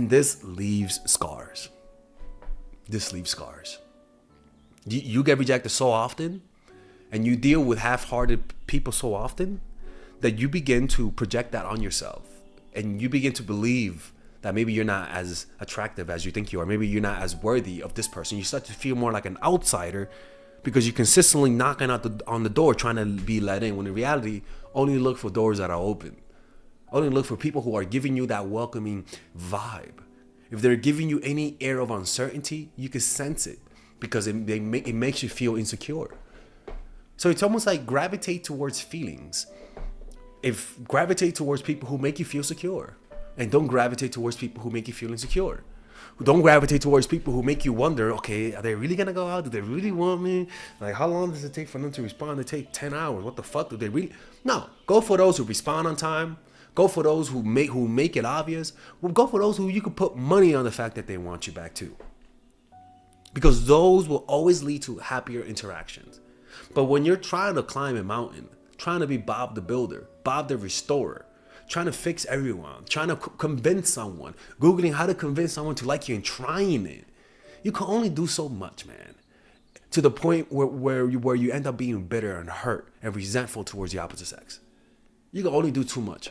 This leaves scars. This leaves scars. You get rejected so often, and you deal with half-hearted people so often, that you begin to project that on yourself. And you begin to believe that maybe you're not as attractive as you think you are. Maybe you're not as worthy of this person. You start to feel more like an outsider because you're consistently knocking on the door trying to be let in, when in reality, only look for doors that are open. Only look for people who are giving you that welcoming vibe. If they're giving you any air of uncertainty, you can sense it because it makes you feel insecure. So it's almost like gravitate towards feelings. If gravitate towards people who make you feel secure, and don't gravitate towards people who make you feel insecure. Don't gravitate towards people who make you wonder, okay, are they really gonna go out? Do they really want me? Like, how long does it take for them to respond? It take 10 hours. What the fuck? Do they really? No. Go for those who respond on time. Go for those who make it obvious. Well, go for those who you can put money on the fact that they want you back too. Because those will always lead to happier interactions. But when you're trying to climb a mountain, trying to be Bob the Builder, Bob the Restorer, trying to fix everyone, trying to convince someone, Googling how to convince someone to like you and trying it, you can only do so much, man. To the point where you end up being bitter and hurt and resentful towards the opposite sex. You can only do too much.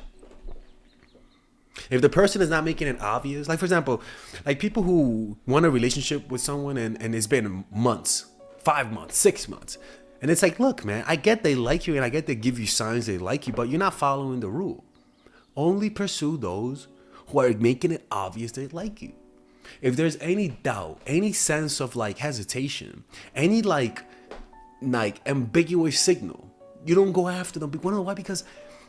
If the person is not making it obvious, like for example, like people who want a relationship with someone and it's been months, 5 months, 6 months. And it's like, look, man, I get they like you and I get they give you signs they like you, but you're not following the rule. Only pursue those who are making it obvious they like you. If there's any doubt, any sense of like hesitation, any like ambiguous signal, you don't go after them. You know why? Because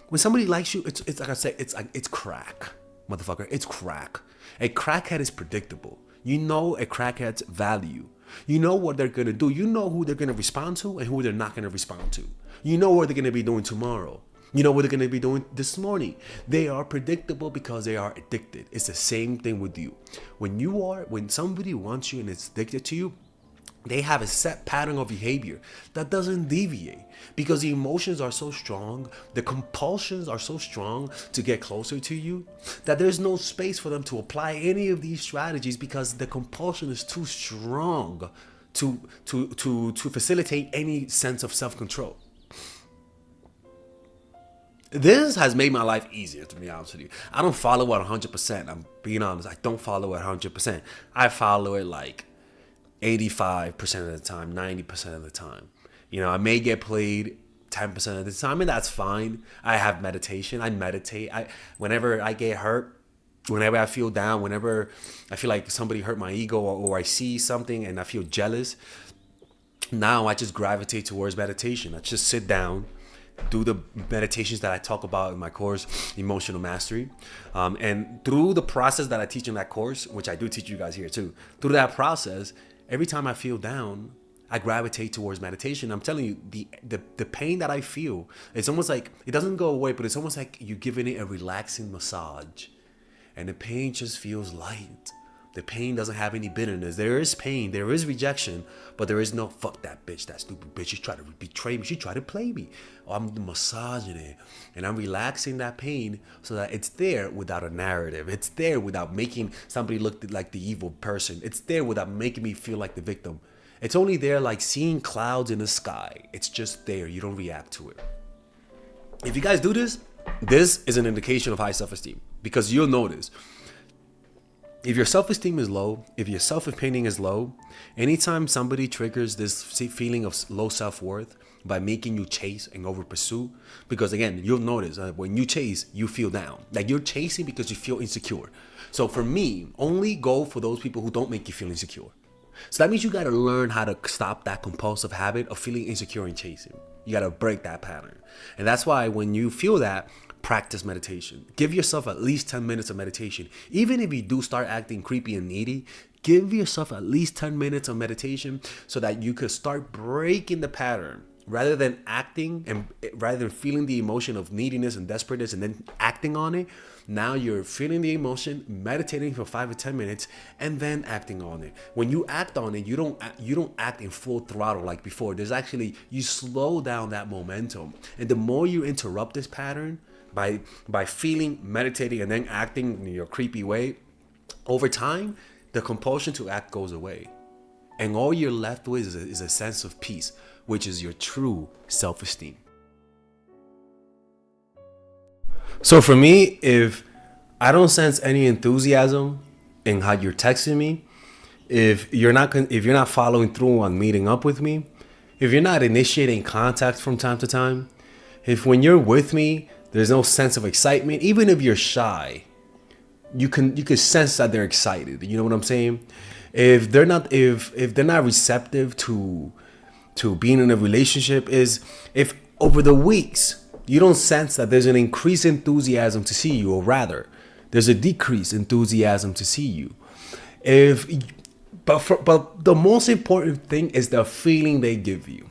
when somebody likes you, it's like I said, it's crack, motherfucker. It's crack. A crackhead is predictable. You know a crackhead's value. You know what they're gonna do. You know who they're gonna respond to and who they're not gonna respond to. You know what they're gonna be doing tomorrow. You know what they're gonna be doing this morning. They are predictable because they are addicted. It's the same thing with you. When somebody wants you and is addicted to you, they have a set pattern of behavior that doesn't deviate because the emotions are so strong, the compulsions are so strong to get closer to you that there's no space for them to apply any of these strategies because the compulsion is too strong to facilitate any sense of self-control. This has made my life easier, to be honest with you. I don't follow it 100%. I'm being honest. I don't follow it 100%. I follow it like 85% of the time, 90% of the time. You know, I may get played 10% of the time, and that's fine. I have meditation. I meditate. Whenever I get hurt, whenever I feel down, whenever I feel like somebody hurt my ego or I see something and I feel jealous, now I just gravitate towards meditation. I just sit down, do the meditations that I talk about in my course, Emotional Mastery. And through the process that I teach in that course, which I do teach you guys here too, through that process, every time I feel down, I gravitate towards meditation. I'm telling you, the pain that I feel, it's almost like, it doesn't go away, but it's almost like you're giving it a relaxing massage. And the pain just feels light. The pain doesn't have any bitterness. There is pain, there is rejection, but there is no fuck that bitch, that stupid bitch. She tried to betray me, she tried to play me. Oh, I'm massaging it and I'm relaxing that pain so that it's there without a narrative. It's there without making somebody look like the evil person. It's there without making me feel like the victim. It's only there like seeing clouds in the sky. It's just there. You don't react to it. If you guys do this, this is an indication of high self-esteem because you'll notice. If your self-esteem is low, if your self-opinion is low, anytime somebody triggers this feeling of low self-worth by making you chase and over pursue, because again, you'll notice when you chase, you feel down. Like you're chasing because you feel insecure. So for me, only go for those people who don't make you feel insecure. So that means you got to learn how to stop that compulsive habit of feeling insecure and chasing. You got to break that pattern. And that's why when you feel that, practice meditation. Give yourself at least 10 minutes of meditation. Even if you do start acting creepy and needy, give yourself at least 10 minutes of meditation so that you could start breaking the pattern. Rather than acting and rather than feeling the emotion of neediness and desperateness and then acting on it, now you're feeling the emotion, meditating for 5 or 10 minutes, and then acting on it. When you act on it, you don't act in full throttle like before. There's actually, you slow down that momentum. And the more you interrupt this pattern by feeling, meditating, and then acting in your creepy way, Over time, the compulsion to act goes away. And all you're left with is a sense of peace, which is your true self-esteem. So for me, if I don't sense any enthusiasm in how you're texting me, if you're not following through on meeting up with me, if you're not initiating contact from time to time, if when you're with me there's no sense of excitement, even if you're shy, you can sense that they're excited. You know what I'm saying? If they're not receptive to being in a relationship, is if over the weeks you don't sense that there's an increased enthusiasm to see you, or rather there's a decreased enthusiasm to see you. But the most important thing is the feeling they give you.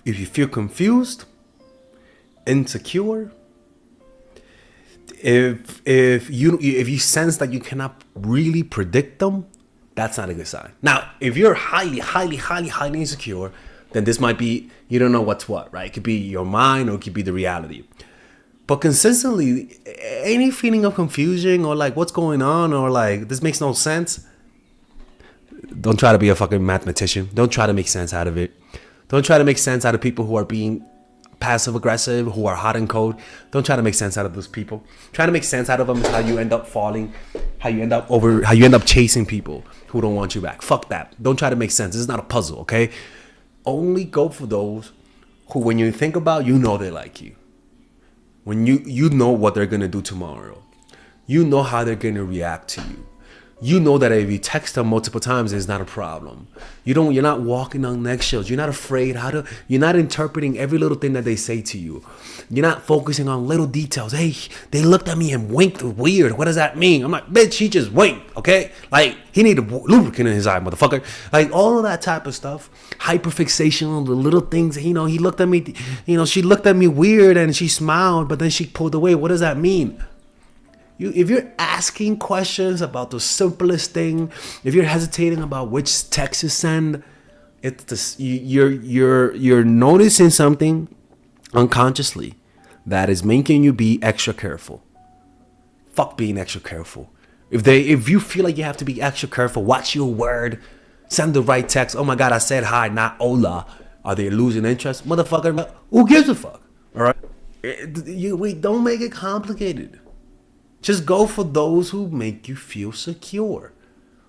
If you feel confused, insecure, if you sense that you cannot really predict them, that's not a good sign. Now, if you're highly insecure, then this might be, you don't know what's what, right? It could be your mind or it could be the reality. But consistently, any feeling of confusion or like what's going on or like this makes no sense, don't try to be a fucking mathematician. Don't try to make sense out of it. Don't try to make sense out of people who are being passive aggressive, who are hot and cold. Don't try to make sense out of those people. Try to make sense out of them is how you end up falling, how you end up chasing people who don't want you back. Fuck that. Don't try to make sense. This is not a puzzle, okay? Only go for those who, when you think about, you know they like you. When you know what they're gonna do tomorrow. You know how they're gonna react to you. You know that if you text them multiple times, it's not a problem. You're not walking on eggshells. You're not afraid you're not interpreting every little thing that they say to you. You're not focusing on little details. Hey, they looked at me and winked weird. What does that mean? I'm like, bitch, he just winked, okay? Like, he needed lubricant in his eye, motherfucker. Like, all of that type of stuff. Hyperfixation on the little things. He looked at me, she looked at me weird and she smiled, but then she pulled away. What does that mean? If you're asking questions about the simplest thing, if you're hesitating about which text to send, you're noticing something unconsciously that is making you be extra careful. Fuck being extra careful. If you feel like you have to be extra careful, watch your word, send the right text. Oh my God, I said hi, not hola. Are they losing interest, motherfucker? Who gives a fuck? All right, we don't make it complicated. Just go for those who make you feel secure,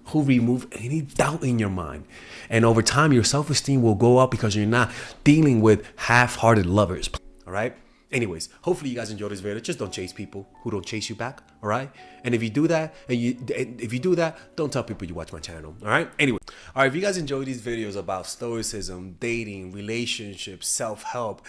who remove any doubt in your mind. And over time, your self-esteem will go up because you're not dealing with half-hearted lovers. All right? Anyways, hopefully you guys enjoyed this video. Just don't chase people who don't chase you back. All right? And if you do that, don't tell people you watch my channel. All right? Anyway. All right, if you guys enjoy these videos about stoicism, dating, relationships, self-help,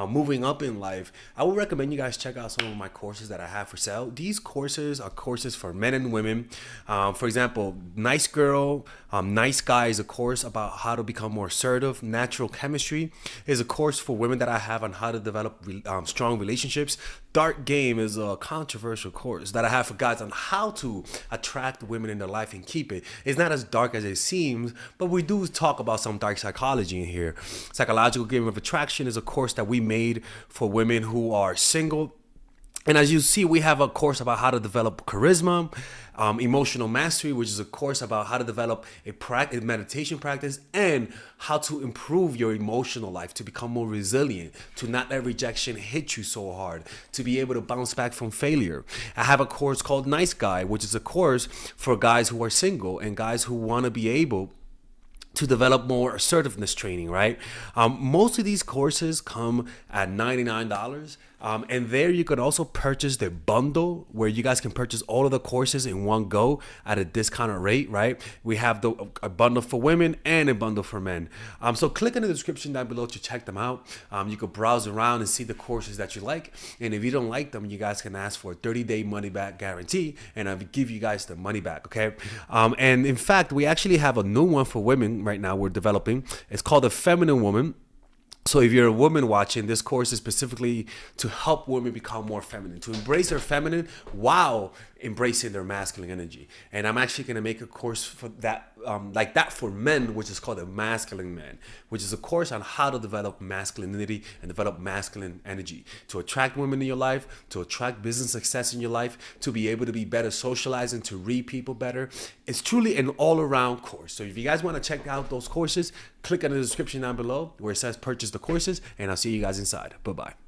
moving up in life, I would recommend you guys check out some of my courses that I have for sale. These courses are courses for men and women. For example, Nice Girl, Nice Guy is a course about how to become more assertive. Natural Chemistry is a course for women that I have on how to develop strong relationships. Dark Game is a controversial course that I have for guys on how to attract women in their life and keep it. It's not as dark as it seems, but we do talk about some dark psychology in here. Psychological Game of Attraction is a course that we made for women who are single. And as you see, we have a course about how to develop charisma, Emotional Mastery, which is a course about how to develop a meditation practice and how to improve your emotional life, to become more resilient, to not let rejection hit you so hard, to be able to bounce back from failure. I have a course called Nice Guy, which is a course for guys who are single and guys who want to be able to develop more assertiveness training, right? Most of these courses come at $99. And there you could also purchase the bundle where you guys can purchase all of the courses in one go at a discounted rate, right? We have a bundle for women and a bundle for men. So click in the description down below to check them out. You could browse around and see the courses that you like. And if you don't like them, you guys can ask for a 30-day money-back guarantee, and I'll give you guys the money back, okay? And in fact, we actually have a new one for women right now we're developing. It's called The Feminine Woman. So if you're a woman watching, this course is specifically to help women become more feminine, to embrace their feminine while embracing their masculine energy. And I'm actually going to make a course for that, like that for men, which is called the Masculine Man, which is a course on how to develop masculinity and develop masculine energy to attract women in your life, to attract business success in your life, to be able to be better socializing, to read people better. It's truly an all-around course. So if you guys want to check out those courses, click on the description down below where it says purchase the courses, and I'll see you guys inside. Bye-bye.